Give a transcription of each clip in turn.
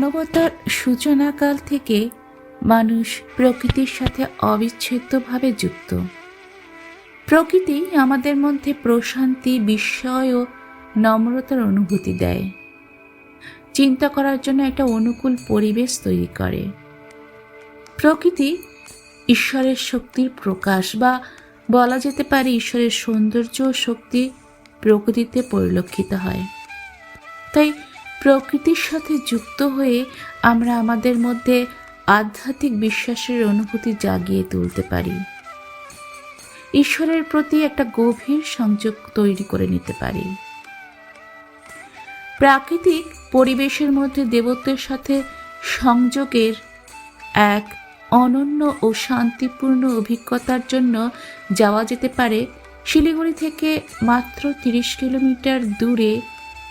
মানবতার সূচনাকাল থেকে মানুষ প্রকৃতির সাথে অবিচ্ছেদ্যভাবে যুক্ত। প্রকৃতি আমাদের মধ্যে প্রশান্তি, বিস্ময় ও নম্রতার অনুভূতি দেয়, চিন্তা করার জন্য একটা অনুকূল পরিবেশ তৈরি করে। প্রকৃতি ঈশ্বরের শক্তির প্রকাশ, বা বলা যেতে পারে ঈশ্বরের সৌন্দর্য ও শক্তি প্রকৃতিতে পরিলক্ষিত হয়। তাই প্রকৃতির সাথে যুক্ত হয়ে আমরা আমাদের মধ্যে আধ্যাত্মিক বিশ্বাসের অনুভূতি জাগিয়ে তুলতে পারি, ঈশ্বরের প্রতি একটা গভীর সংযোগ তৈরি করে নিতে পারি। প্রাকৃতিক পরিবেশের মধ্যে দেবত্বের সাথে সংযোগের এক অনন্য ও শান্তিপূর্ণ অভিজ্ঞতার জন্য যাওয়া যেতে পারে শিলিগুড়ি থেকে মাত্র 30 কিলোমিটার দূরে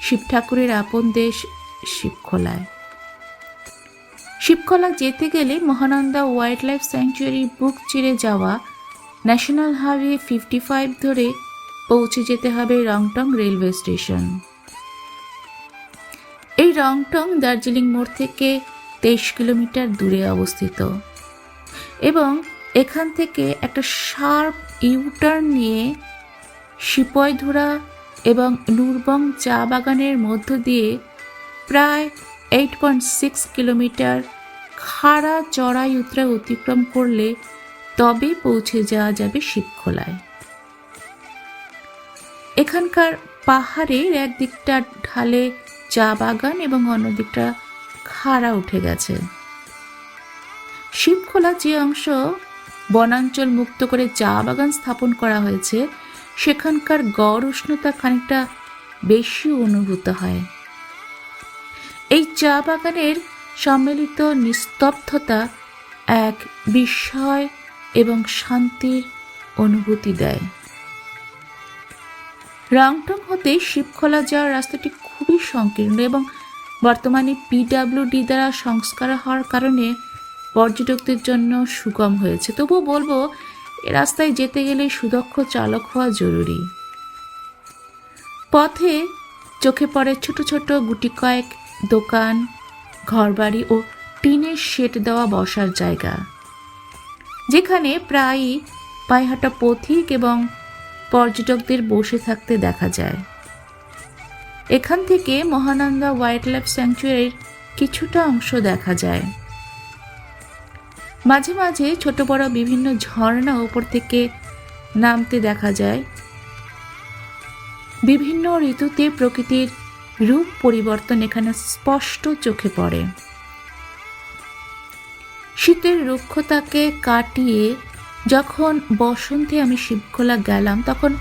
শিব ঠাকুরের আপন দেশ শিবখোলায়। শিবখোলা যেতে গেলে মহানন্দা ওয়াইল্ড লাইফ স্যাংচুয়ারি বুক চিরে যাওয়া ন্যাশনাল হাইওয়ে 55 ধরে পৌঁছে যেতে হবে রংটং রেলওয়ে স্টেশন। এই রংটং দার্জিলিং মোড় থেকে 23 কিলোমিটার দূরে অবস্থিত এবং এখান থেকে একটা শার্প ইউটার্ন নিয়ে সিপয়ধুরা এবং নুরবং চা বাগানের মধ্য দিয়ে প্রায় 8.6 কিলোমিটার খাড়া চড়াই উতরাই অতিক্রম করলে তবে পৌঁছে যাওয়া যাবে শিবখোলায়। এখানকার পাহাড়ের একদিকটা ঢালে চা বাগান এবং অন্যদিকটা খাড়া উঠে গেছে। শিবখোলা যে অংশ বনাঞ্চল মুক্ত করে চা বাগান স্থাপন করা হয়েছে, সেখানকার গড় উষ্ণতা খানিকটা বেশি অনুভূত হয়। এই চা বাগানের সম্মিলিত নিস্তব্ধতা এক বিস্ময় এবং শান্তির অনুভূতি দেয়। রংটং হতে শিবখোলা যাওয়ার রাস্তাটি খুবই সংকীর্ণ এবং বর্তমানে পিডব্লিউডি দ্বারা সংস্কার হওয়ার কারণে পর্যটকদের জন্য সুগম হয়েছে। তবুও বলবো, এ রাস্তায় যেতে গেলে সুদক্ষ চালক হওয়া জরুরি। পথে চোখে পড়ে ছোট ছোট গুটি কয়েক দোকান, ঘরবাড়ি ও টিনের শেড দেওয়া বসার জায়গা, যেখানে প্রায়ই পায়হাঁটা পথিক এবং পর্যটকদের বসে থাকতে দেখা যায়। এখান থেকে মহানন্দা ওয়াইল্ড লাইফ স্যাংচুয়ারির কিছুটা অংশ দেখা যায়। মাঝে মাঝে ছোট বড় বিভিন্ন ঝর্ণা উপর থেকে নামতে দেখা যায়। বিভিন্ন ঋতুতে প্রকৃতির রূপ পরিবর্তন এখানে স্পষ্ট চোখে পড়ে। শীতের রুক্ষতাকে কাটিয়ে যখন বসন্তে আমি শিবখোলা গেলাম, তখন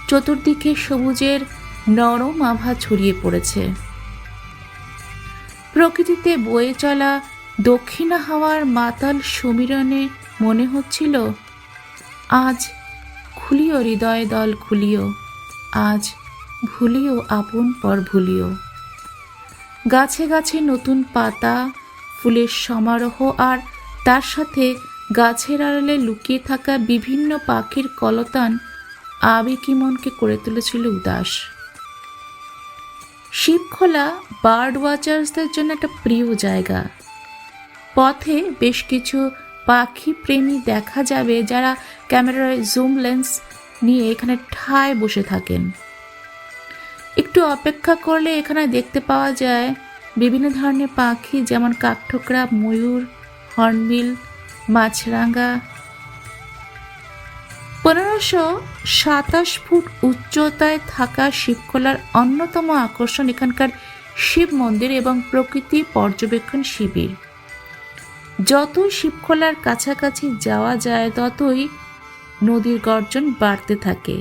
চতুর্দিকে সবুজের নরম আভা ছড়িয়ে পড়েছে। প্রকৃতিতে বয়ে চলা দক্ষিণা হাওয়ার মাতাল সমীরণে মনে হচ্ছিল, আজ খুলিও হৃদয় দল খুলিও, আজ ভুলিও আপন পর ভুলিও। গাছে গাছে নতুন পাতা, ফুলের সমারোহ, আর তার সাথে গাছের আড়ালে লুকিয়ে থাকা বিভিন্ন পাখির কলতান আবেগী মনকে করে তুলেছিল উদাস। শিবখোলা বার্ড ওয়াচার্সদের জন্য একটা প্রিয় জায়গা। পথে বেশ কিছু পাখি প্রেমী দেখা যাবে যারা ক্যামেরায় জুম লেন্স নিয়ে এখানে ঠায় বসে থাকেন। একটু অপেক্ষা করলে এখানে দেখতে পাওয়া যায় বিভিন্ন ধরনের পাখি, যেমন কাঠঠোকরা, ময়ূর, হর্নবিল, মাছরাঙা। 1527 ফুট উচ্চতায় থাকা শিবখোলার অন্যতম আকর্ষণ এখানকার শিব মন্দির এবং প্রকৃতি পর্যবেক্ষণ শিবির। যতই শিবখোলার কাছাকাছি যাওয়া যায়, ততই নদীর গর্জন বাড়তে থাকে।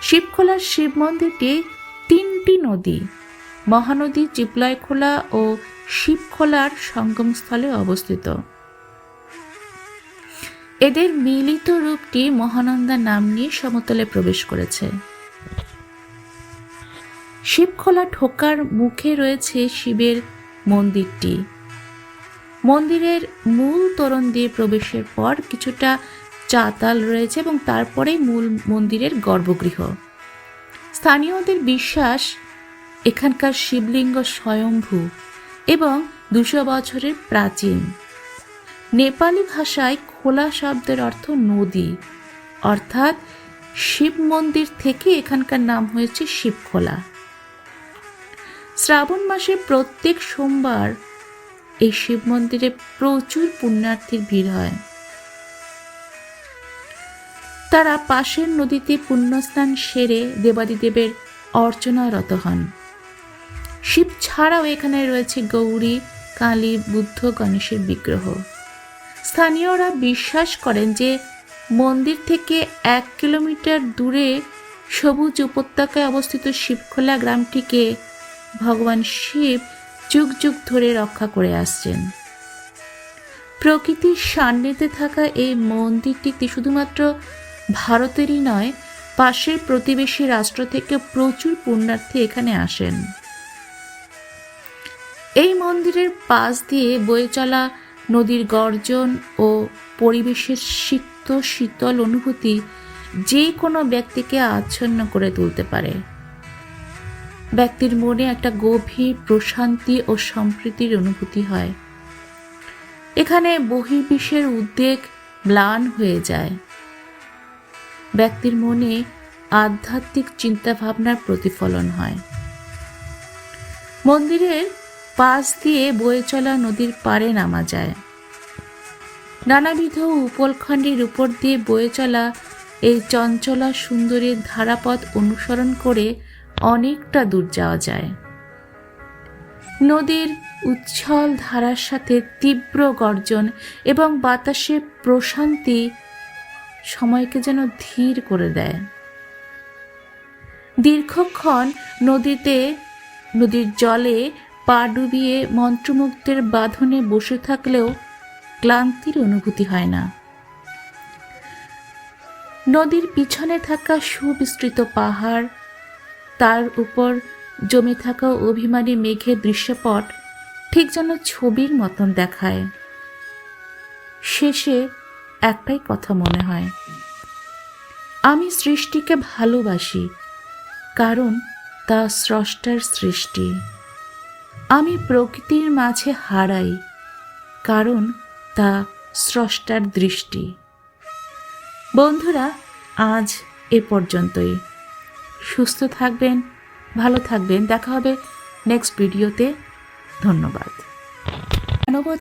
শিবখোলার শিব মন্দিরটি 3টি নদী, মহানদী, চিপলয়খোলা ও শিবখোলার সঙ্গমস্থলে অবস্থিত। এদের মিলিত রূপটি মহানন্দা নাম নিয়ে সমতলে প্রবেশ করেছে। শিবখোলা ঢোকার মুখে রয়েছে শিবের মন্দিরটি। মন্দিরের মূল তোরণ দিয়ে প্রবেশের পর কিছুটা চাতাল রয়েছে এবং তারপরেই মূল মন্দিরের গর্ভগৃহ। স্থানীয়দের বিশ্বাস এখানকার শিবলিঙ্গ স্বয়ম্ভু এবং 200 বছরের প্রাচীন। নেপালি ভাষায় খোলা শব্দের অর্থ নদী, অর্থাৎ শিব মন্দির থেকে এখানকার নাম হয়েছে শিবখোলা। শ্রাবণ মাসে প্রত্যেক সোমবার এই শিব মন্দিরে প্রচুর পুণ্যার্থীর ভিড় হয়। তারা পাশের নদীতে পুণ্যস্নান সেরে দেবাদিদেবের অর্চনারত হন। শিব ছাড়াও এখানে রয়েছে গৌরী, কালী, বুদ্ধ, গণেশের বিগ্রহ। স্থানীয়রা বিশ্বাস করেন যে মন্দির থেকে 1 কিলোমিটার দূরে সবুজ উপত্যকায় অবস্থিত শিবখোলা গ্রামটিকে ভগবান শিব যুগ যুগ ধরে রক্ষা করে আসছেন। প্রকৃতির সান্নিধ্যে থাকা এই মন্দিরটিতে শুধুমাত্র ভারতেরই নয়, পাশের প্রতিবেশী রাষ্ট্র থেকে প্রচুর পুণ্যার্থী এখানে আসেন। এই মন্দিরের পাশ দিয়ে বয়ে চলা নদীর গর্জন ও পরিবেশের সিক্ত শীতল অনুভূতি যে কোনো ব্যক্তিকে আচ্ছন্ন করে তুলতে পারে। ব্যক্তির মনে একটা গভীর প্রশান্তি ও সম্প্রীতির অনুভূতি হয়। এখানে বহির্বিশ্বের উদ্বেগ ম্লান হয়ে যায়। ব্যক্তির মনে আধ্যাত্মিক চিন্তাভাবনার প্রতিফলন হয়। মন্দিরের পাশ দিয়ে বয়ে চলা নদীর পাড়ে নামা যায়। নানাবিধ উপলখণ্ডের উপর দিয়ে বয়ে চলা এই চঞ্চলা সুন্দরীর ধারাপথ অনুসরণ করে অনেকটা দূর যাওয়া যায়। নদীর উচ্ছল ধারার সাথে তীব্র গর্জন এবং বাতাসে প্রশান্তি সময়কে যেন ধীর করে দেয়। দীর্ঘক্ষণ নদীর জলে পা ডুবিয়ে মন্ত্রমুগ্ধের বাঁধনে বসে থাকলেও ক্লান্তির অনুভূতি হয় না। নদীর পিছনে থাকা সুবিস্তৃত পাহাড়, তার উপর জমে থাকা অভিমানী মেঘের দৃশ্যপট ঠিক যেন ছবির মতন দেখায়। শেষে একটাই কথা মনে হয়, আমি সৃষ্টিকে ভালোবাসি কারণ তা স্রষ্টার সৃষ্টি। আমি প্রকৃতির মাঝে হারাই কারণ তা স্রষ্টার দৃষ্টি। বন্ধুরা, আজ এ পর্যন্তই। সুস্থ থাকবেন, ভালো থাকবেন। দেখা হবে নেক্সট ভিডিওতে। ধন্যবাদ।